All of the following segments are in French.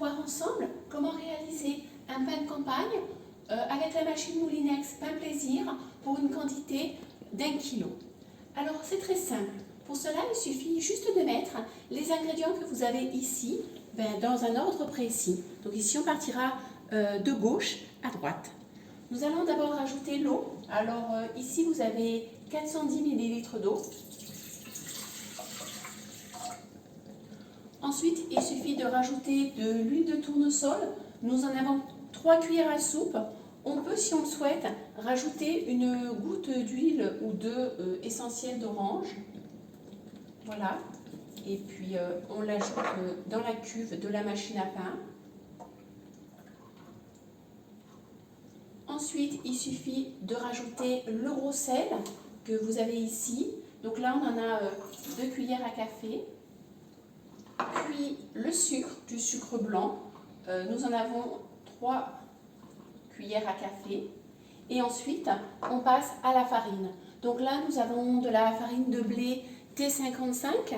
voir ensemble comment réaliser un pain de campagne avec la machine Moulinex Pain Plaisir pour une quantité d'1 kg. Alors c'est très simple. Pour cela, il suffit juste de mettre les ingrédients que vous avez ici dans un ordre précis. Donc ici, on partira de gauche à droite. Nous allons d'abord ajouter l'eau. Alors ici, vous avez 410 ml d'eau. Ensuite, il suffit de rajouter de l'huile de tournesol. Nous en avons 3 cuillères à soupe. On peut, si on le souhaite, rajouter une goutte d'huile ou deux essentielle d'orange. Voilà. Et puis, on l'ajoute dans la cuve de la machine à pain. Ensuite, il suffit de rajouter le gros sel que vous avez ici. Donc là, on en a 2 cuillères à café. Puis le sucre, du sucre blanc. Nous en avons 3 cuillères à café. Et ensuite, on passe à la farine. Donc là, nous avons de la farine de blé T55.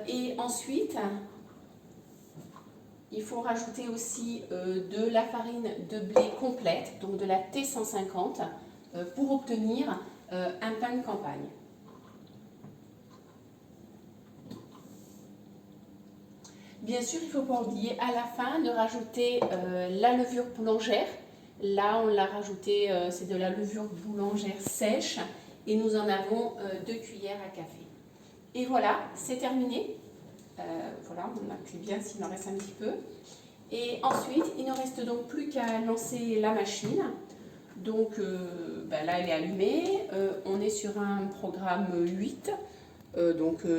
Et ensuite, il faut rajouter aussi de la farine de blé complète, donc de la T150, pour obtenir un pain de campagne. Bien sûr, il ne faut pas oublier à la fin de rajouter la levure boulangère. Là, on l'a rajouté, c'est de la levure boulangère sèche et nous en avons 2 cuillères à café. Et voilà, c'est terminé. Voilà, on appuie bien s'il en reste un petit peu. Et ensuite, il ne reste donc plus qu'à lancer la machine. Donc là, elle est allumée. On est sur un programme 8,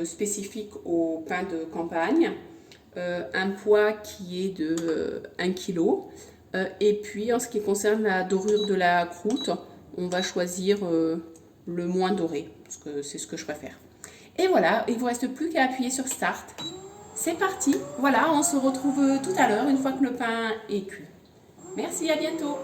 spécifique au pain de campagne. Un poids qui est de 1 kg. Et puis, en ce qui concerne la dorure de la croûte, on va choisir le moins doré, parce que c'est ce que je préfère. Et voilà, il ne vous reste plus qu'à appuyer sur Start. C'est parti. Voilà, on se retrouve tout à l'heure, une fois que le pain est cuit. Merci, à bientôt.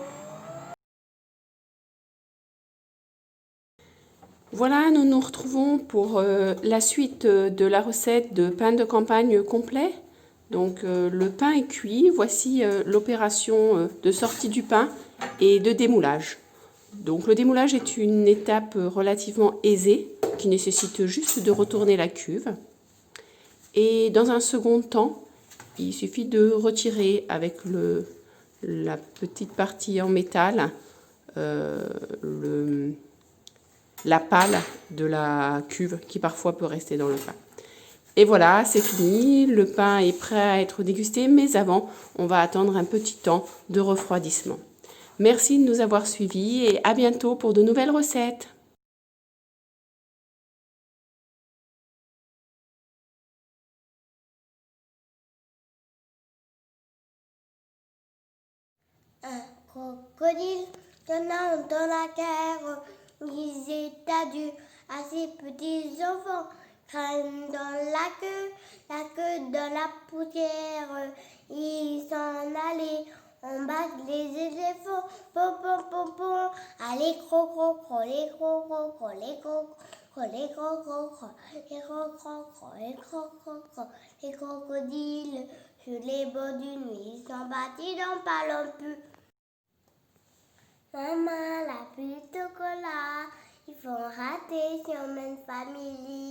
Voilà, nous nous retrouvons pour la suite de la recette de pain de campagne complet. Donc le pain est cuit, voici l'opération de sortie du pain et de démoulage. Donc le démoulage est une étape relativement aisée qui nécessite juste de retourner la cuve. Et dans un second temps, il suffit de retirer avec la petite partie en métal la pâle de la cuve qui parfois peut rester dans le pain. Et voilà, c'est fini, le pain est prêt à être dégusté, mais avant, on va attendre un petit temps de refroidissement. Merci de nous avoir suivis et à bientôt pour de nouvelles recettes. Un crocodile tenant dans la terre disait adieu à ses petits enfants. Crâne dans la queue dans la poussière. Ils s'en allaient, on bat les éléphants. Pom pom pom pom, allez cro cro cro, les cro cro cro, les cro cro, les cro cro cro, les cro cro cro, les cro cro cro, les crocodiles sur les bords du nuit s'en battent, n'en parlons plus. Maman, la pluie de chocolat, ils vont rater sur une famille.